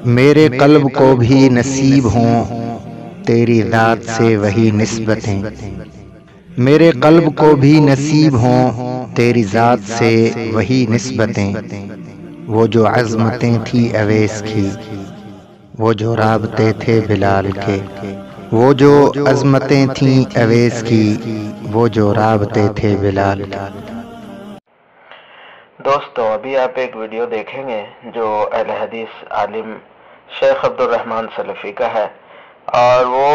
میرے قلب کو بھی نصیب ہوں تیری ذات سے وہی نسبتیں، میرے قلب کو بھی نصیب ہوں تیری ذات سے وہی نسبتیں، وہ جو عظمتیں تھی اویس کی، وہ جو رابطے تھے بلال کے، وہ جو عظمتیں تھیں اویس کی، وہ جو رابطے تھے بلال کے۔ دوستو، ابھی آپ ایک ویڈیو دیکھیں گے جو اہل حدیث عالم شیخ عبد الرحمن سلفی کا ہے، اور وہ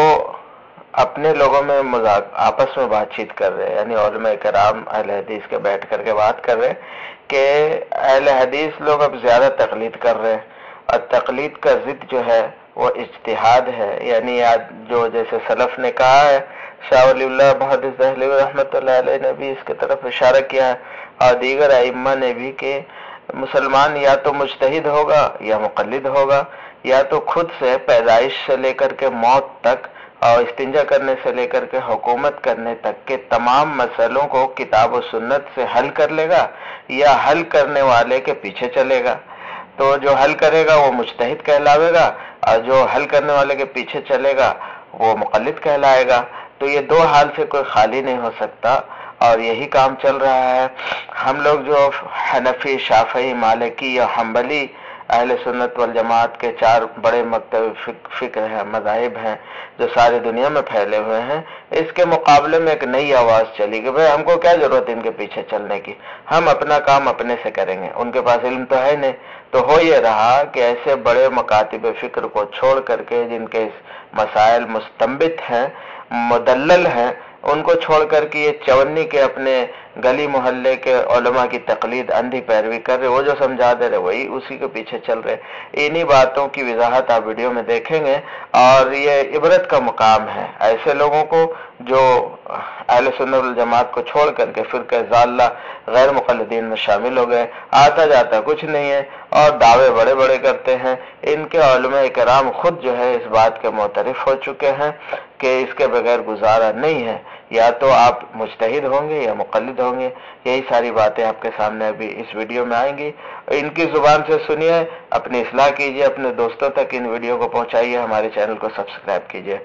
اپنے لوگوں میں آپس میں بات چیت کر رہے ہیں، یعنی علماء کرام اہل حدیث کے بیٹھ کر کے بات کر رہے ہیں کہ اہل حدیث لوگ اب زیادہ تقلید کر رہے ہیں، اور تقلید کا ضد جو ہے وہ اجتہاد ہے، یعنی جو جیسے سلف نے کہا ہے، شاہ ولی اللہ محدث دہلوی رحمۃ اللہ علیہ نے بھی اس کی طرف اشارہ کیا ہے، اور دیگر ائمہ نے بھی، کہ مسلمان یا تو مجتہد ہوگا یا مقلد ہوگا، یا تو خود سے پیدائش سے لے کر کے موت تک، اور استنجا کرنے سے لے کر کے حکومت کرنے تک کے تمام مسئلوں کو کتاب و سنت سے حل کر لے گا، یا حل کرنے والے کے پیچھے چلے گا۔ تو جو حل کرے گا وہ مجتہد کہلاوے گا، اور جو حل کرنے والے کے پیچھے چلے گا وہ مقلد کہلائے گا۔ تو یہ دو حال سے کوئی خالی نہیں ہو سکتا، اور یہی کام چل رہا ہے۔ ہم لوگ جو حنفی، شافعی، مالکی یا حنبلی اہل سنت والجماعت کے چار بڑے مکتب فکر ہیں، مذاہب ہیں جو ساری دنیا میں پھیلے ہوئے ہیں، اس کے مقابلے میں ایک نئی آواز چلی کہ بھئی ہم کو کیا ضرورت ہے ان کے پیچھے چلنے کی، ہم اپنا کام اپنے سے کریں گے، ان کے پاس علم تو ہے نہیں۔ تو ہو یہ رہا کہ ایسے بڑے مکاتب فکر کو چھوڑ کر کے، جن کے مسائل مستنبط ہیں، مدلل ہیں، ان کو چھوڑ کر کے یہ چونی کے اپنے گلی محلے کے علماء کی تقلید، اندھی پیروی کر رہے، وہ جو سمجھا دے رہے وہی اسی کے پیچھے چل رہے۔ انہی باتوں کی وضاحت آپ ویڈیو میں دیکھیں گے، اور یہ عبرت کا مقام ہے ایسے لوگوں کو جو اہل سنت والجماعت کو چھوڑ کر کے فرقہ ضالہ غیر مقلدین میں شامل ہو گئے، آتا جاتا کچھ نہیں ہے، اور دعوے بڑے بڑے کرتے ہیں۔ ان کے علماء کرام خود جو ہے اس بات کے معترف ہو چکے ہیں کہ اس کے بغیر گزارا نہیں ہے، یا تو آپ مجتہد ہوں گے یا مقلد ہوں گے۔ یہی ساری باتیں آپ کے سامنے ابھی اس ویڈیو میں آئیں گی، ان کی زبان سے سنیے، اپنی اصلاح کیجیے، اپنے دوستوں تک ان ویڈیو کو پہنچائیے، ہمارے چینل کو سبسکرائب کیجیے۔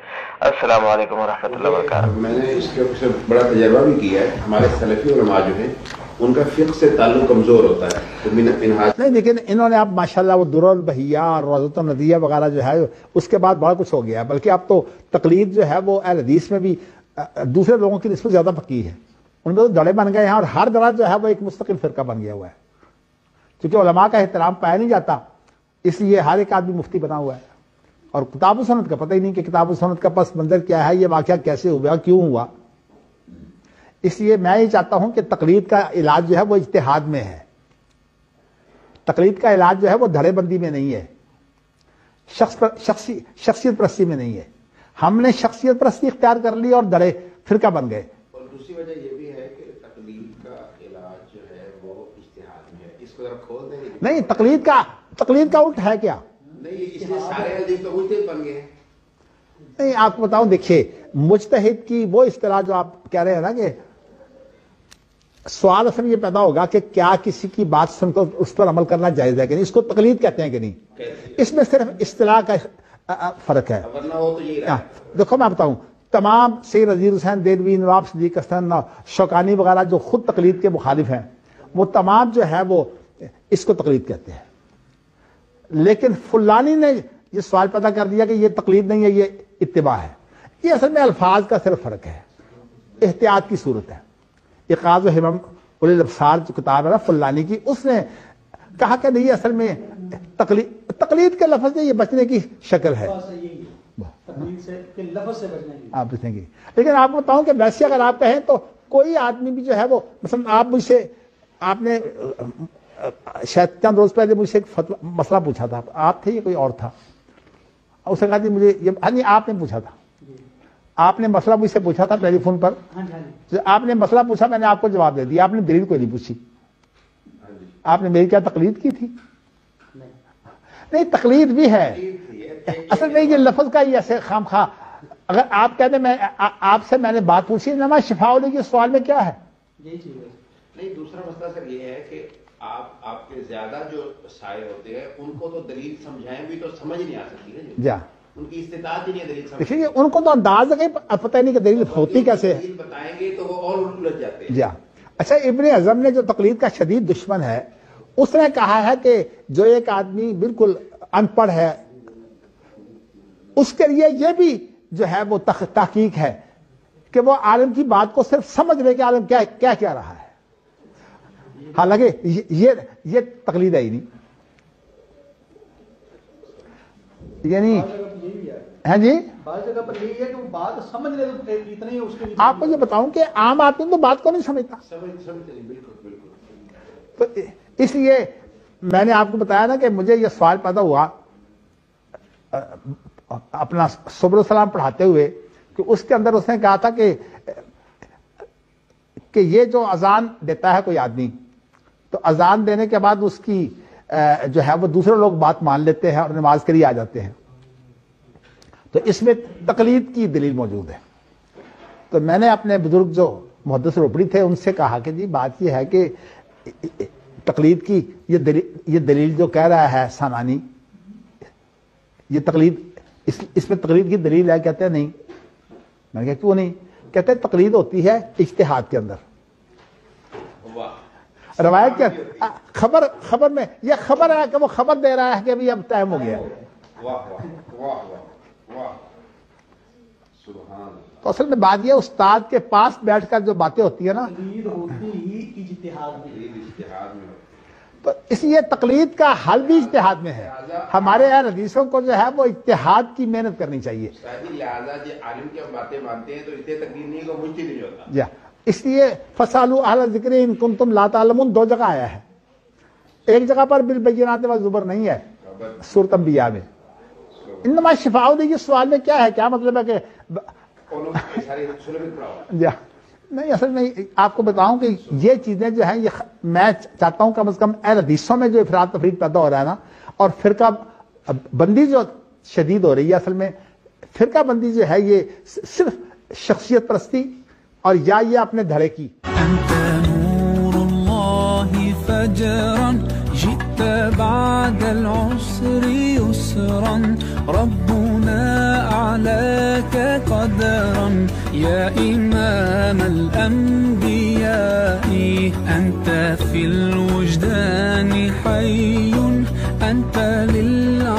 السلام علیکم ورحمۃ اللہ وبرکاتہ۔ میں نے اس کے اوپر بڑا تجربہ بھی کیا ہے۔ ہمارے سلفی علماء جو ہیں ان کا فقہ سے تعلق کمزور ہوتا ہے، تو نہیں، لیکن انہوں نے اب ماشاءاللہ وہ درر البہیہ اور روضۃ الندیہ وغیرہ جو ہے اس کے بعد بڑا کچھ ہو گیا، بلکہ اب تو تقلید جو ہے وہ اہل حدیث میں بھی دوسرے لوگوں کی نسبت زیادہ فقیہ ہے، ان میں تو دڑے بن گئے ہیں، اور ہر دڑا جو ہے وہ ایک مستقل فرقہ بن گیا ہوا ہے، کیونکہ علماء کا احترام پایا نہیں جاتا، اس لیے ہر ایک آدمی مفتی بنا ہوا ہے، اور کتاب و سنت کا پتہ ہی نہیں کہ کتاب و سنت کا پس منظر کیا ہے، یہ واقعہ کیسے ہوا، کیوں ہوا۔ اس لیے میں یہ چاہتا ہوں کہ تقلید کا علاج جو ہے وہ اجتہاد میں ہے، تقلید کا علاج جو ہے وہ دھڑے بندی میں نہیں ہے، شخصیت پرستی میں نہیں ہے۔ ہم نے شخصیت پرستی اختیار کر لی اور دھڑے فرقہ بن گئے۔ اور دوسری وجہ یہ بھی ہے کہ تقلید کا علاج جو ہے وہ اجتہاد میں ہے، اس کو ذرا کھول دیں گے۔ نہیں، تقلید کا الٹ ہے کیا؟ نہیں، اس لیے سارے حدیث تو مجتہد بن گئے ہیں۔ نہیں، آپ کو بتاؤں، دیکھیے مجتہد کی وہ اصطلاح جو آپ کہہ رہے ہیں نا، کہ سوال اصل یہ پیدا ہوگا کہ کیا کسی کی بات سن کر اس پر عمل کرنا جائز ہے کہ نہیں، اس کو تقلید کہتے ہیں کہ نہیں، اس میں صرف اصطلاح کا فرق ہے۔ ورنہ وہ تو یہی رہا ہے۔ دیکھو میں بتاؤں، تمام سید نذیر حسین دہلوی، نواب صدیق حسن، شوکانی وغیرہ جو خود تقلید کے مخالف ہیں، وہ تمام جو ہے وہ اس کو تقلید کہتے ہیں، لیکن فلانی نے یہ سوال پیدا کر دیا کہ یہ تقلید نہیں ہے، یہ اتباع ہے۔ یہ اصل میں الفاظ کا صرف فرق ہے، احتیاط کی صورت ہے۔ اقاض و ہمم اولی الابصار جو کتاب ہے نا فلانی کی، اس نے کہا کہ نہیں، اصل میں تقلید کے لفظ سے یہ بچنے کی شکل ہے، آپ بچنے کی۔ لیکن آپ کو بتاؤں کہ ویسے اگر آپ کہیں تو کوئی آدمی بھی جو ہے وہ، مثلا آپ مجھ سے، آپ نے شاید چند روز پہلے مجھ سے ایک مسئلہ پوچھا تھا، آپ تھے یا کوئی اور تھا، اس نے کہا جی مجھے یہ، ہاں جی آپ نے پوچھا تھا، آپ نے مسئلہ مجھ سے پوچھا تھا ٹیلی فون پر، آپ نے مسئلہ پوچھا، میں نے آپ کو جواب دے دیا، آپ نے دلیل کوئی نہیں پوچھی، آپ نے میری کیا تقلید کی تھی؟ نہیں، تقلید بھی ہے اصل میں، یہ لفظ کا یہ ایسے خام خواہ، اگر آپ کہتے ہیں میں آپ سے میں نے بات پوچھی، نما شفاء علی کے سوال میں کیا ہے؟ نہیں، دوسرا مسئلہ سر یہ ہے کہ آپ کے زیادہ جو سائے ہوتے ہیں ان کو تو دلیل سمجھائیں بھی تو سمجھ نہیں آ سکتی ہے جا ان کی استطاعت ہی نہیں ہے دلیل سمجھ. دیکھیے ان کو تو انداز ہے پتہ نہیں کہ دلیل ہوتی کیسے ہے. دلیل بتائیں گے تو وہ اور الجھ جاتے ہیں. جا اچھا ابن اعظم نے جو تقلید کا شدید دشمن ہے اس نے کہا ہے کہ جو ایک آدمی بالکل ان پڑھ ہے اس کے لیے یہ بھی جو ہے وہ تحقیق ہے کہ وہ عالم کی بات کو صرف سمجھ لے کہ عالم کیا کیا رہا ہے. حالانکہ یہ تقلید ہے ہی نہیں. یعنی ہاں جی آپ کو یہ بتاؤں کہ عام آدمی تو بات کو نہیں سمجھتا. تو اس لیے میں نے آپ کو بتایا نا کہ مجھے یہ سوال پیدا ہوا اپنا صبر السلام پڑھاتے ہوئے کہ اس کے اندر اس نے کہا تھا کہ یہ جو اذان دیتا ہے کوئی آدمی تو اذان دینے کے بعد اس کی جو ہے وہ دوسرے لوگ بات مان لیتے ہیں اور نماز کے لیے آ جاتے ہیں. تو اس میں تقلید کی دلیل موجود ہے. تو میں نے اپنے بزرگ جو محدث روپڑی تھے ان سے کہا کہ جی بات یہ ہے کہ تقلید کی یہ دلیل جو کہہ رہا ہے سامانی یہ تقلید اس میں تقلید کی دلیل ہے. کہتے ہیں نہیں. میں نے کہا کیوں نہیں؟ کہتے ہیں تقلید ہوتی ہے اجتہاد کے اندر. روایت کیا خبر میں یہ خبر ہے کہ وہ خبر دے رہا ہے کہ ابھی اب ٹائم ہو گیا. تو اصل میں بات یہ استاد کے پاس بیٹھ کر جو باتیں ہوتی ہیں نا تو اس لیے تقلید کا حل بھی اجتہاد میں ہے. ہمارے اہل حدیثوں کو جو ہے وہ اجتہاد کی محنت کرنی چاہیے. لہٰذا جو عالم کی باتیں مانتے ہیں تو اسے تقلید نہیں کو مجتہد نہیں ہوتا. جی اس لیے فسالوا اہل ذکر ان کنتم لا تعلمون دو جگہ آیا ہے. ایک جگہ پر بالبینات والزبر نہیں ہے سورۃ انبیاء میں. انما شفاء دی سوال میں کیا ہے کیا مطلب ہے کہ نہیں اصل میں آپ کو بتاؤں کہ یہ چیزیں جو ہیں یہ میں چاہتا ہوں کم از کم اہل حدیثوں میں جو افراد تفریق پیدا ہو رہا ہے نا اور فرقہ بندی جو شدید ہو رہی ہے اصل میں فرقہ بندی جو ہے یہ صرف شخصیت پرستی اور یا یہ اپنے دھڑے کی. انت نور اللہ فجرا جئت بعد العسر يسرا ربنا أعلاك قدرا يا إمام الأنبياء أنت في الوجدان حي أنت لله